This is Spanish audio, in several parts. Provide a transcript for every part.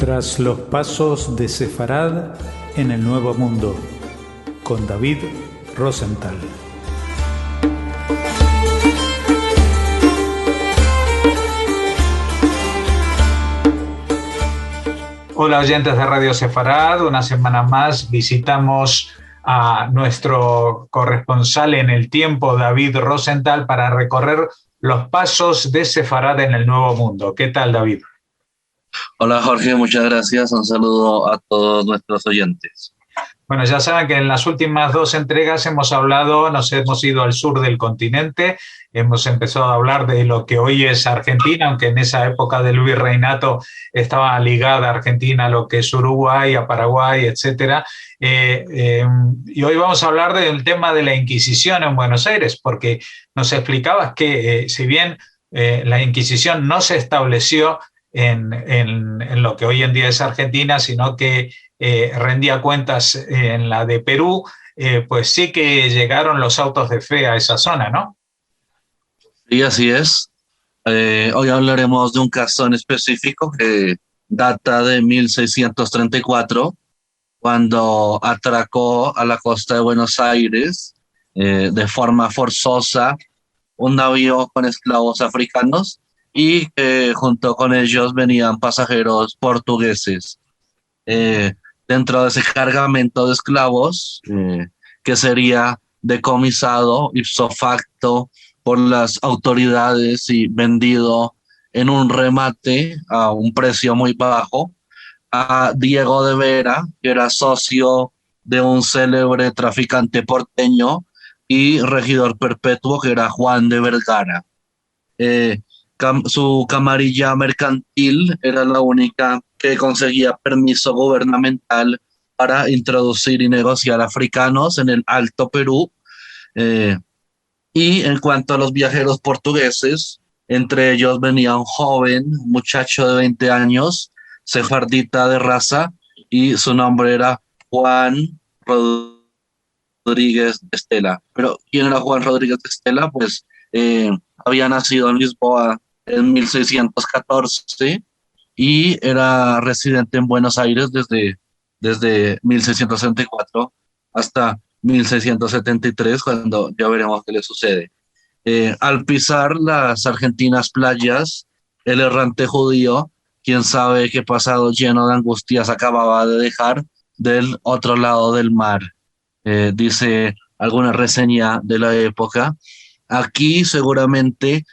Tras los pasos de Sefarad en el Nuevo Mundo, con David Rosenthal. Hola oyentes de Radio Sefarad, una semana más visitamos a nuestro corresponsal en el tiempo, David Rosenthal, para recorrer los pasos de Sefarad en el Nuevo Mundo. ¿Qué tal, David? Hola Jorge, muchas gracias. Un saludo a todos nuestros oyentes. Bueno, ya saben que en las últimas dos entregas nos hemos ido al sur del continente, hemos empezado a hablar de lo que hoy es Argentina, aunque en esa época del virreinato estaba ligada Argentina a lo que es Uruguay, a Paraguay, etcétera. Y hoy vamos a hablar del tema de la Inquisición en Buenos Aires, porque nos explicabas que si bien la Inquisición no se estableció en lo que hoy en día es Argentina, sino que rendía cuentas en la de Perú, pues sí que llegaron los autos de fe a esa zona, ¿no? Sí, así es. Hoy hablaremos de un caso en específico que data de 1634, cuando atracó a la costa de Buenos Aires de forma forzosa un navío con esclavos africanos y junto con ellos venían pasajeros portugueses. Dentro de ese cargamento de esclavos, que sería decomisado ipso facto por las autoridades y vendido en un remate a un precio muy bajo a Diego de Vera, que era socio de un célebre traficante porteño, y regidor perpetuo, que era Juan de Vergara. Su camarilla mercantil era la única que conseguía permiso gubernamental para introducir y negociar africanos en el Alto Perú. Y en cuanto a los viajeros portugueses, entre ellos venía un joven muchacho de 20 años, sefardita de raza, y su nombre era Juan Rodríguez de Estela. Pero ¿quién era Juan Rodríguez de Estela? Pues había nacido en Lisboa en 1614 y era residente en Buenos Aires desde 1664 hasta 1673, cuando ya veremos qué le sucede. Al pisar las argentinas playas, el errante judío, quién sabe qué pasado lleno de angustias acababa de dejar del otro lado del mar. Dice alguna reseña de la época. Aquí seguramente,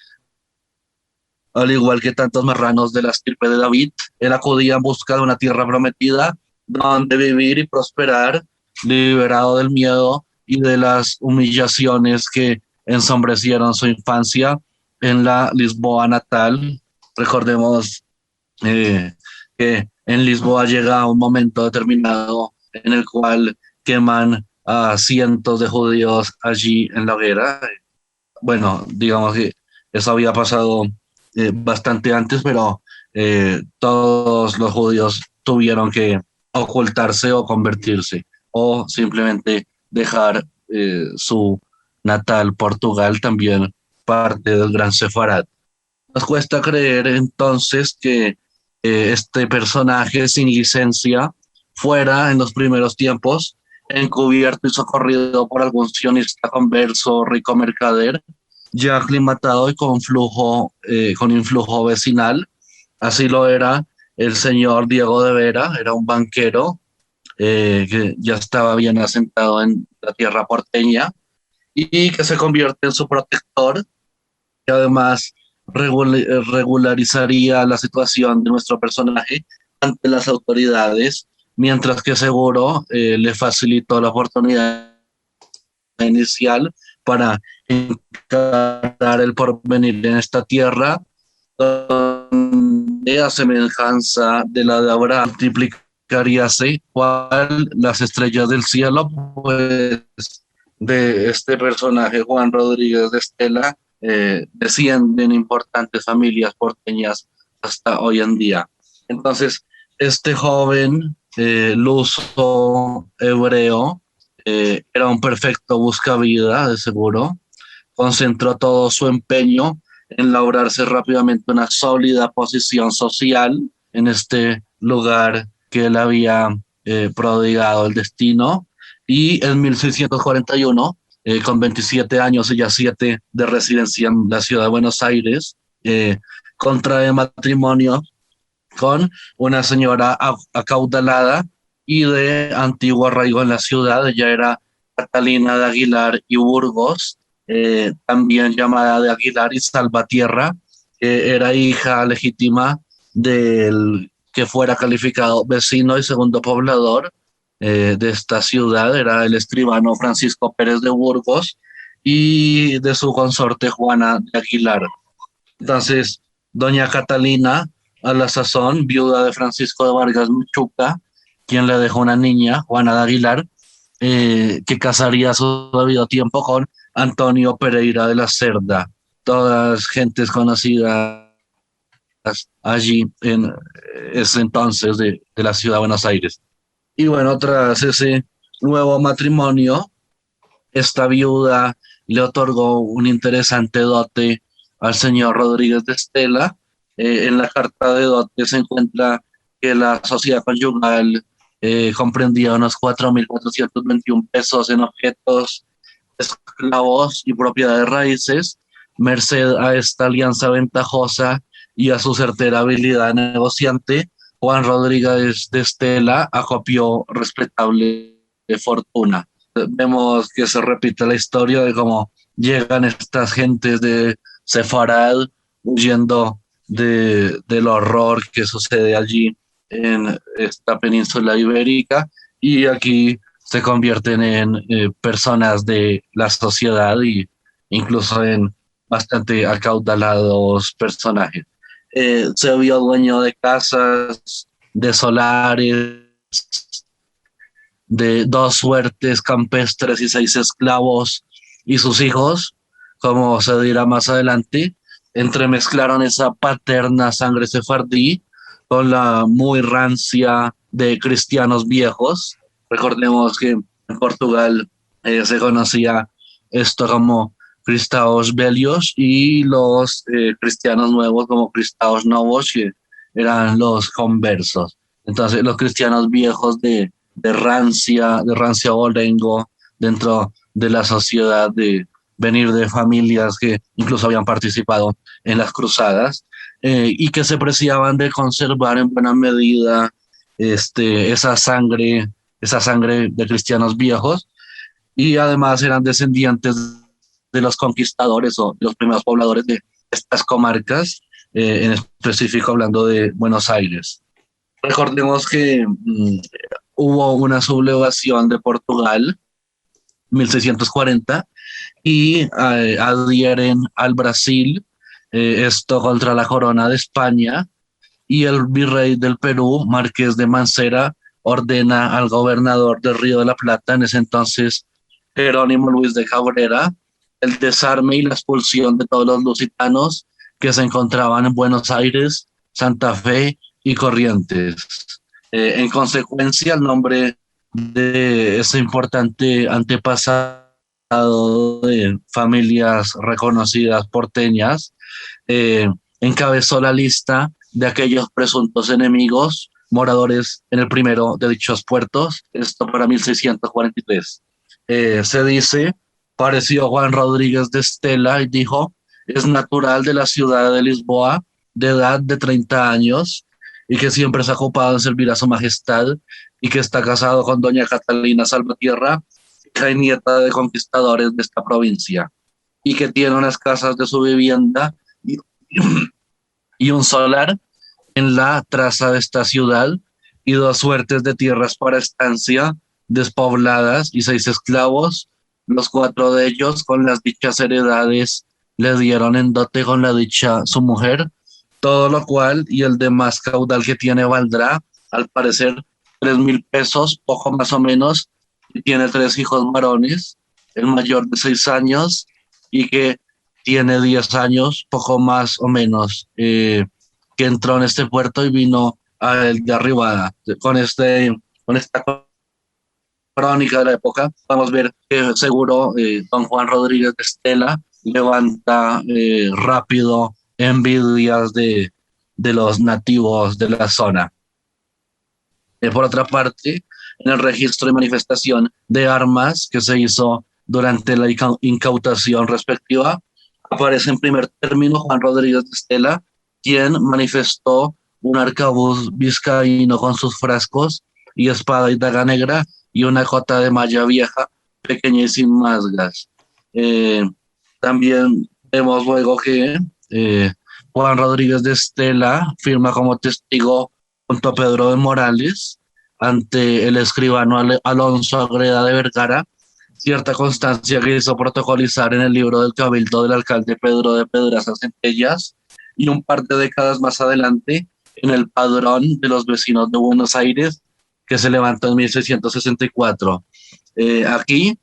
al igual que tantos marranos de la estirpe de David, él acudía en busca de una tierra prometida donde vivir y prosperar, liberado del miedo y de las humillaciones que ensombrecieron su infancia en la Lisboa natal. Recordemos que en Lisboa llega un momento determinado en el cual queman a cientos de judíos allí en la hoguera. Bueno, digamos que eso había pasado bastante antes, pero todos los judíos tuvieron que ocultarse o convertirse, o simplemente dejar su natal Portugal, también parte del Gran Sefarad. Nos cuesta creer entonces que este personaje sin licencia fuera en los primeros tiempos encubierto y socorrido por algún sionista converso, rico mercader, ya aclimatado y con influjo vecinal. Así lo era el señor Diego de Vera, era un banquero que ya estaba bien asentado en la tierra porteña y que se convierte en su protector, que además regularizaría la situación de nuestro personaje ante las autoridades, mientras que seguro le facilitó la oportunidad inicial para encarar el porvenir en esta tierra, donde a semejanza de la de Abraham multiplicaríase cual las estrellas del cielo. Pues de este personaje, Juan Rodríguez de Estela, descienden importantes familias porteñas hasta hoy en día. Entonces, este joven luso hebreo era un perfecto buscavida, de seguro. Concentró todo su empeño en lograrse rápidamente una sólida posición social en este lugar que él había prodigado el destino. Y en 1641, con 27 años y ya 7 de residencia en la ciudad de Buenos Aires, contrae matrimonio con una señora acaudalada y de antiguo arraigo en la ciudad. Ella era Catalina de Aguilar y Burgos, también llamada de Aguilar y Salvatierra, que era hija legítima del que fuera calificado vecino y segundo poblador de esta ciudad, era el escribano Francisco Pérez de Burgos, y de su consorte Juana de Aguilar. Entonces, doña Catalina, a la sazón, viuda de Francisco de Vargas Machuca, quien le dejó una niña, Juana de Aguilar, que casaría a su debido tiempo con Antonio Pereira de la Cerda, todas gentes conocidas allí en ese entonces de la ciudad de Buenos Aires. Y bueno, tras ese nuevo matrimonio, esta viuda le otorgó un interesante dote al señor Rodríguez de Estela. En la carta de dote se encuentra que la sociedad conyugal comprendía unos 4.421 pesos en objetos, esclavos y propiedades raíces. Merced a esta alianza ventajosa y a su certera habilidad negociante, Juan Rodríguez de Estela acopió respetable fortuna. Vemos que se repite la historia de cómo llegan estas gentes de Sefarad huyendo del horror que sucede allí en esta península ibérica, y aquí se convierten en personas de la sociedad y incluso en bastante acaudalados personajes. Se vio dueño de casas, de solares, de 2 suertes campestres y 6 esclavos, y sus hijos, como se dirá más adelante, entremezclaron esa paterna sangre sefardí con la muy rancia de cristianos viejos. Recordemos que en Portugal se conocía esto como Cristaos Velhos, y los cristianos nuevos como Cristaos Novos, que eran los conversos. Entonces los cristianos viejos de rancia abolengo dentro de la sociedad, de venir de familias que incluso habían participado en las cruzadas, y que se preciaban de conservar en buena medida esa sangre de cristianos viejos, y además eran descendientes de los conquistadores o de los primeros pobladores de estas comarcas, en específico hablando de Buenos Aires. Recordemos que hubo una sublevación de Portugal, 1640, y adhieren al Brasil, esto contra la corona de España, y el virrey del Perú, Marqués de Mancera, ordena al gobernador del Río de la Plata, en ese entonces Jerónimo Luis de Cabrera, el desarme y la expulsión de todos los lusitanos que se encontraban en Buenos Aires, Santa Fe y Corrientes. En consecuencia, el nombre de ese importante antepasado de familias reconocidas porteñas encabezó la lista de aquellos presuntos enemigos moradores en el primero de dichos puertos, esto para 1643. Se dice: pareció Juan Rodríguez de Estela y dijo: es natural de la ciudad de Lisboa, de edad de 30 años, y que siempre se ha ocupado en servir a su majestad, y que está casado con doña Catalina Salvatierra, hija y nieta de conquistadores de esta provincia, y que tiene unas casas de su vivienda y un solar en la traza de esta ciudad, y 2 suertes de tierras para estancia despobladas y 6 esclavos, los 4 de ellos con las dichas heredades le dieron en dote con la dicha su mujer, todo lo cual y el demás caudal que tiene valdrá, al parecer, 3.000 pesos, poco más o menos, y tiene 3 hijos varones, el mayor de 6 años y que tiene 10 años, poco más o menos, que entró en este puerto y vino a el de Arribada. Con esta crónica de la época, vamos a ver que seguro don Juan Rodríguez de Estela levanta rápido envidias de los nativos de la zona. Por otra parte, en el registro de manifestación de armas que se hizo durante la incautación respectiva, aparece en primer término Juan Rodríguez de Estela, quien manifestó un arcabuz vizcaíno con sus frascos y espada y daga negra y una cota de malla vieja, pequeña y sin mangas. También vemos luego que Juan Rodríguez de Estela firma como testigo junto a Pedro de Morales ante el escribano Alonso Agreda de Vergara cierta constancia que hizo protocolizar en el libro del cabildo del alcalde Pedro de Pedraza Centellas, y un par de décadas más adelante en el padrón de los vecinos de Buenos Aires, que se levantó en 1664. Aquí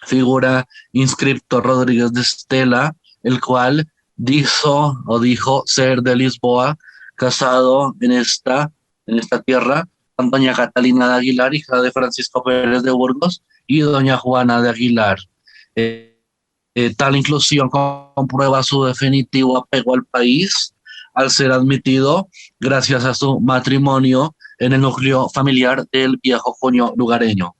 figura inscripto Rodríguez de Estela, el cual dijo ser de Lisboa, casado en esta tierra con doña Catalina de Aguilar, hija de Francisco Pérez de Burgos, y doña Juana de Aguilar. Tal inclusión comprueba su definitivo apego al país al ser admitido gracias a su matrimonio en el núcleo familiar del viejo Junio lugareño.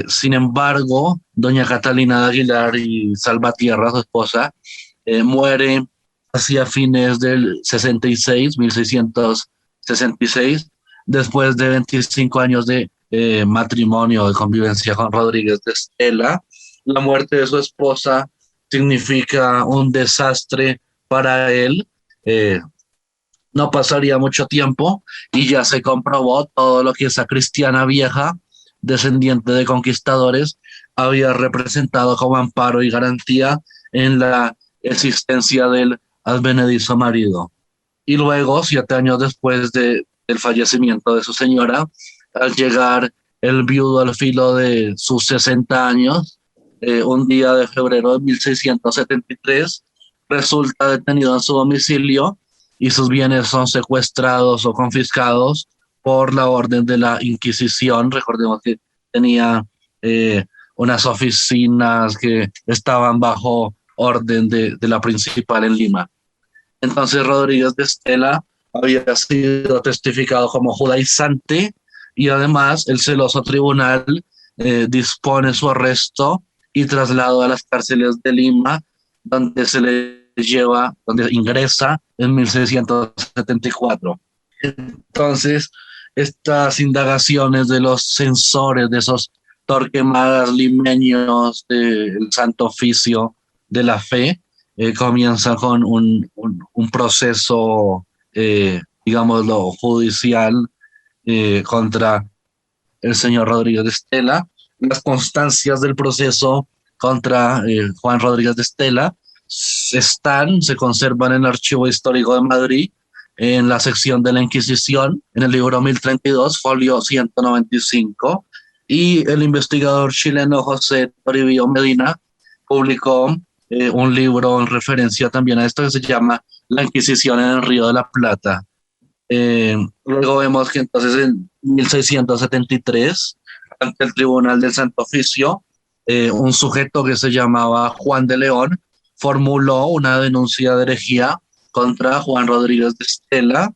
Sin embargo, doña Catalina de Aguilar y Salvatierra, su esposa, muere hacia fines del 1666, después de 25 años de matrimonio, de convivencia con Rodríguez de Estela. La muerte de su esposa significa un desastre para él. No pasaría mucho tiempo y ya se comprobó todo lo que esa cristiana vieja, descendiente de conquistadores, había representado como amparo y garantía en la existencia del advenedizo marido. Y luego, 7 años después del fallecimiento de su señora, al llegar el viudo al filo de sus 60 años, un día de febrero de 1673, resulta detenido en su domicilio y sus bienes son secuestrados o confiscados por la orden de la Inquisición. Recordemos que tenía unas oficinas que estaban bajo orden de la principal en Lima. Entonces Rodríguez de Estela había sido testificado como judaizante y además el celoso tribunal dispone su arresto y traslado a las cárceles de Lima, donde donde ingresa en 1674. Entonces, estas indagaciones de los censores, de esos torquemadas limeños del Santo Oficio de la Fe, comienzan con un proceso, digámoslo, judicial contra el señor Rodríguez de Estela. Las constancias del proceso contra Juan Rodríguez de Estela se conservan en el Archivo Histórico de Madrid, en la sección de la Inquisición, en el libro 1032, folio 195, y el investigador chileno José Toribio Medina publicó un libro en referencia también a esto que se llama La Inquisición en el Río de la Plata. Luego vemos que entonces en 1673, ante el Tribunal del Santo Oficio, un sujeto que se llamaba Juan de León formuló una denuncia de herejía contra Juan Rodríguez de Estela,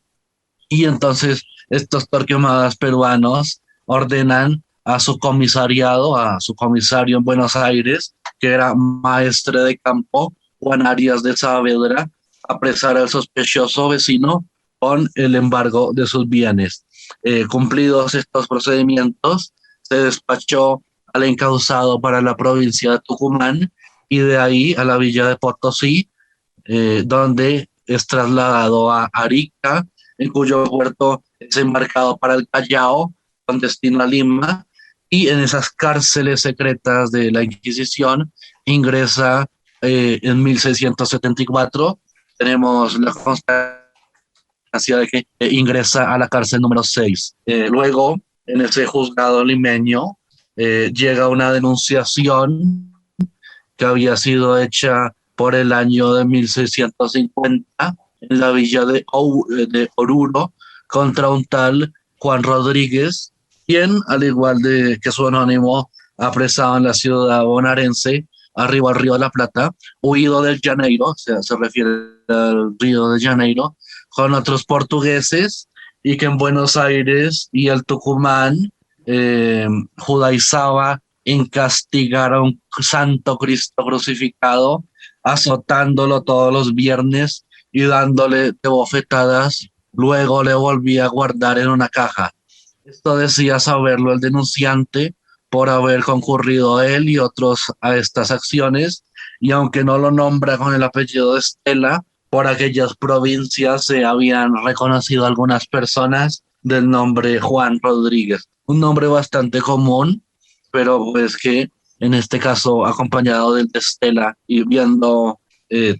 y entonces estos torquemadas peruanos ordenan a su comisariado, a su comisario en Buenos Aires, que era maestre de campo, Juan Arias de Saavedra, apresar al sospechoso vecino con el embargo de sus bienes. Cumplidos estos procedimientos, se despachó al encausado para la provincia de Tucumán y de ahí a la villa de Potosí, donde es trasladado a Arica, en cuyo puerto es embarcado para el Callao, con destino a Lima, y en esas cárceles secretas de la Inquisición ingresa en 1674. Tenemos la constancia de que ingresa a la cárcel número 6. Luego, en ese juzgado limeño, llega una denunciación que había sido hecha por el año de 1650 en la villa de Oruro contra un tal Juan Rodríguez, quien, al igual que su anónimo, apresado en la ciudad bonaerense, arriba al Río de la Plata, huido del Janeiro, o sea, se refiere al Río de Janeiro, con otros portugueses, y que en Buenos Aires y el Tucumán judaizaba en castigar a un santo Cristo crucificado, azotándolo todos los viernes y dándole de bofetadas. Luego le volvía a guardar en una caja. Esto decía saberlo el denunciante por haber concurrido él y otros a estas acciones, y aunque no lo nombra con el apellido de Estela, por aquellas provincias se habían reconocido algunas personas del nombre Juan Rodríguez, un nombre bastante común, pero pues que en este caso acompañado del de Estela y viendo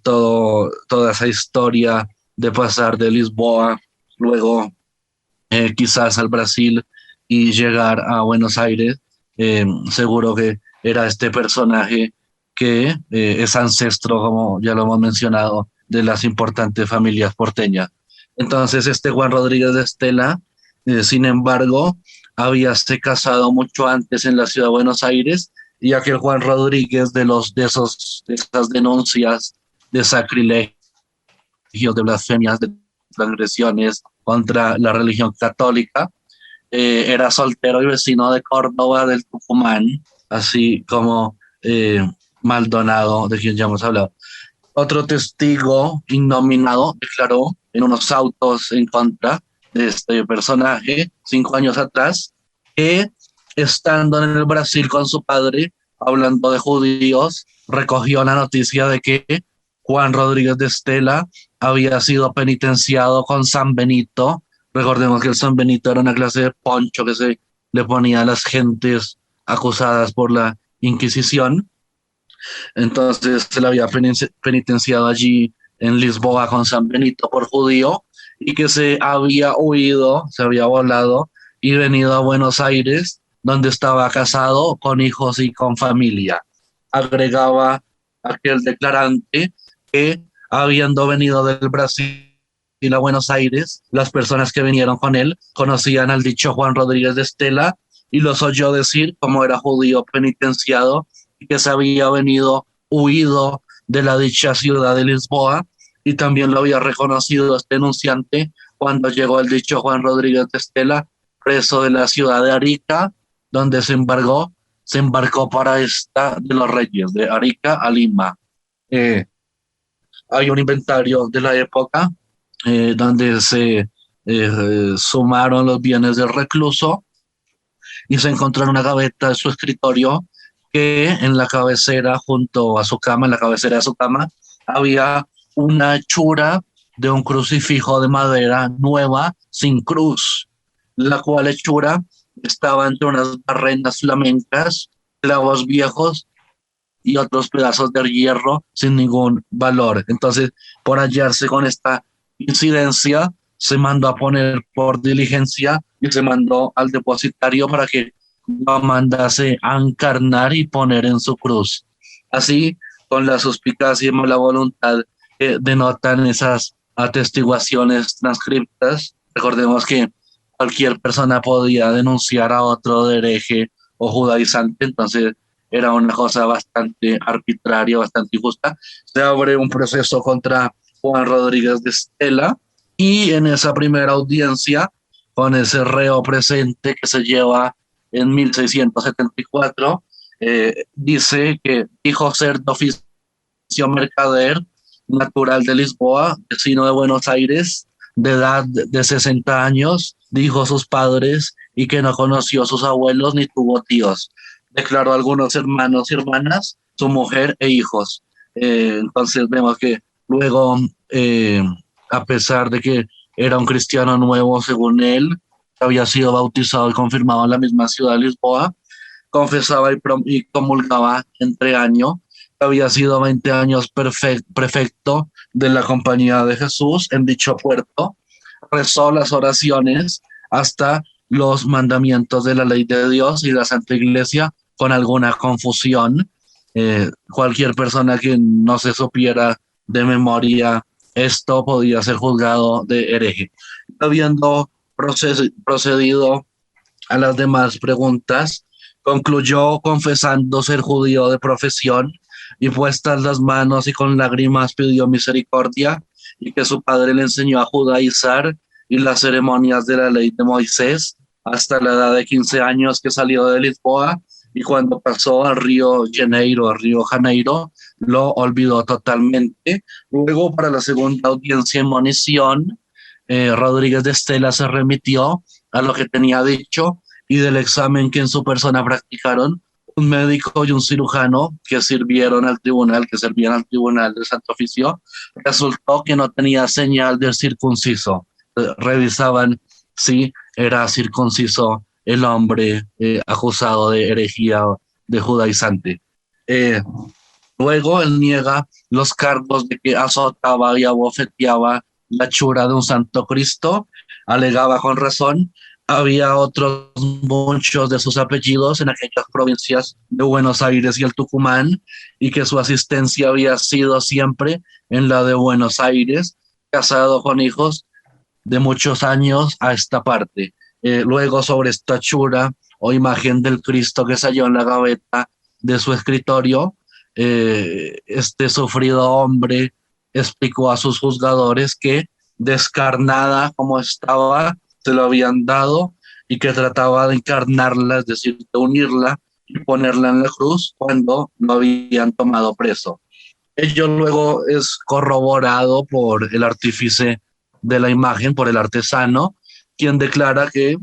toda esa historia de pasar de Lisboa, luego quizás al Brasil y llegar a Buenos Aires, seguro que era este personaje que es ancestro, como ya lo hemos mencionado, de las importantes familias porteñas. Entonces, este Juan Rodríguez de Estela, sin embargo, habíase casado mucho antes en la ciudad de Buenos Aires, y aquel Juan Rodríguez de esas denuncias de sacrilegio, de blasfemias, de transgresiones contra la religión católica, era soltero y vecino de Córdoba del Tucumán, así como Maldonado, de quien ya hemos hablado. Otro testigo innominado declaró en unos autos en contra de este personaje 5 años atrás que, estando en el Brasil con su padre, hablando de judíos, recogió la noticia de que Juan Rodríguez de Estela había sido penitenciado con San Benito. Recordemos que el San Benito era una clase de poncho que se le ponía a las gentes acusadas por la Inquisición. Entonces se le había penitenciado allí en Lisboa con San Benito por judío, y que se había huido, se había volado y venido a Buenos Aires, donde estaba casado, con hijos y con familia. Agregaba aquel declarante que, habiendo venido del Brasil a Buenos Aires, las personas que vinieron con él conocían al dicho Juan Rodríguez de Estela y los oyó decir cómo era judío penitenciado y que se había venido huido de la dicha ciudad de Lisboa, y también lo había reconocido este denunciante cuando llegó el dicho Juan Rodríguez de Estela preso de la ciudad de Arica, donde se embarcó para esta de los Reyes, de Arica a Lima. Hay un inventario de la época donde se sumaron los bienes del recluso, y se encontró en una gaveta de su escritorio que en la cabecera, junto a su cama, en la cabecera de su cama, había una hechura de un crucifijo de madera nueva, sin cruz, la cual hechura estaba entre unas barrenas flamencas, clavos viejos y otros pedazos de hierro sin ningún valor. Entonces, por hallarse con esta incidencia, se mandó a poner por diligencia y se mandó al depositario para que lo mandase a encarnar y poner en su cruz. Así, con la suspicacia y mala voluntad que denotan esas atestiguaciones transcriptas, recordemos que cualquier persona podía denunciar a otro de hereje o judaizante, entonces era una cosa bastante arbitraria, bastante injusta. Se abre un proceso contra Juan Rodríguez de Estela, y en esa primera audiencia, con ese reo presente que se lleva en 1674, dice que dijo ser de oficio mercader, natural de Lisboa, vecino de Buenos Aires, de edad de 60 años, dijo sus padres, y que no conoció a sus abuelos ni tuvo tíos. Declaró a algunos hermanos y hermanas, su mujer e hijos. Entonces vemos que luego, a pesar de que era un cristiano nuevo según él, había sido bautizado y confirmado en la misma ciudad de Lisboa, confesaba y comulgaba entre año, había sido 20 años prefecto de la Compañía de Jesús en dicho puerto, rezó las oraciones hasta los mandamientos de la ley de Dios y la Santa Iglesia con alguna confusión. Cualquier persona que no se supiera de memoria esto podía ser juzgado de hereje. Habiendo procedido a las demás preguntas, concluyó confesando ser judío de profesión, y puestas las manos y con lágrimas pidió misericordia, y que su padre le enseñó a judaizar y las ceremonias de la ley de Moisés hasta la edad de 15 años que salió de Lisboa, y cuando pasó al Río Janeiro, lo olvidó totalmente. Luego, para la segunda audiencia en Monición, Rodríguez de Estela se remitió a lo que tenía dicho, y del examen que en su persona practicaron un médico y un cirujano que servían al tribunal del Santo Oficio, resultó que no tenía señal del circunciso. Revisaban si era circunciso el hombre acusado de herejía, de judaizante. Luego él niega los cargos de que azotaba y abofeteaba la hechura de un santo Cristo, alegaba con razón. Había otros muchos de sus apellidos en aquellas provincias de Buenos Aires y el Tucumán, y que su asistencia había sido siempre en la de Buenos Aires, casado con hijos de muchos años a esta parte. Luego, sobre esta hechura o imagen del Cristo que se halló en la gaveta de su escritorio, este sufrido hombre explicó a sus juzgadores que, descarnada como estaba, se lo habían dado, y que trataba de encarnarla, es decir, de unirla y ponerla en la cruz cuando lo habían tomado preso. Ello luego es corroborado por el artífice de la imagen, por el artesano, quien declara que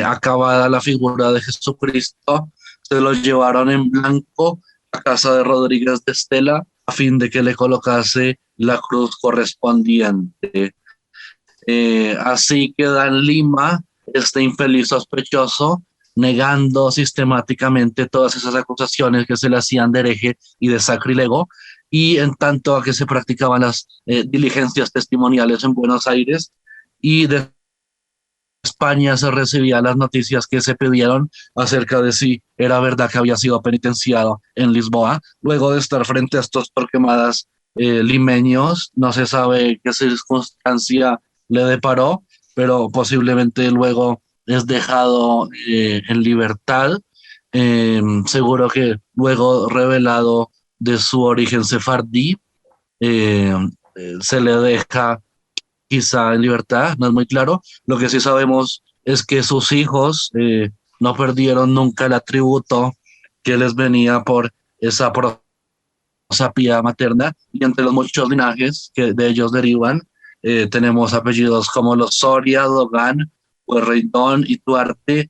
acabada la figura de Jesucristo, se lo llevaron en blanco a casa de Rodríguez de Estela a fin de que le colocase la cruz correspondiente. Así queda en Lima este infeliz sospechoso, negando sistemáticamente todas esas acusaciones que se le hacían de hereje y de sacrílego, y en tanto a que se practicaban las diligencias testimoniales en Buenos Aires, y de España se recibían las noticias que se pidieron acerca de si era verdad que había sido penitenciado en Lisboa. Luego de estar frente a estos torquemadas limeños, no se sabe qué circunstancia le deparó, pero posiblemente luego es dejado en libertad, seguro que luego revelado de su origen sefardí, se le deja quizá en libertad, no es muy claro. Lo que sí sabemos es que sus hijos no perdieron nunca el atributo que les venía por esa prosapia materna, y entre los muchos linajes que de ellos derivan, tenemos apellidos como los Soria, Dogán, Pueyrredón, Ituarte,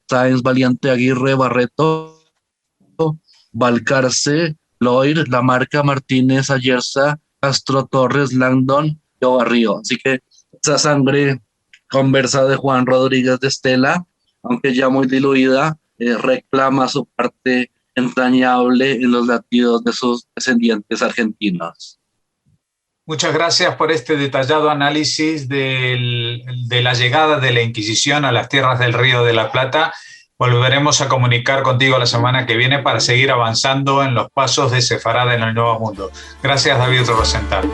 Sáenz, Valiente, Aguirre, Barreto, Balcarce, Loir, Lamarca, Martínez, Ayerza, Castro, Torres, Langdon y Obarrío. Así que esa sangre conversa de Juan Rodríguez de Estela, aunque ya muy diluida, reclama su parte entrañable en los latidos de sus descendientes argentinos. Muchas gracias por este detallado análisis de la llegada de la Inquisición a las tierras del Río de la Plata. Volveremos a comunicar contigo la semana que viene para seguir avanzando en los pasos de Sefarad en el Nuevo Mundo. Gracias, David Rosenthal.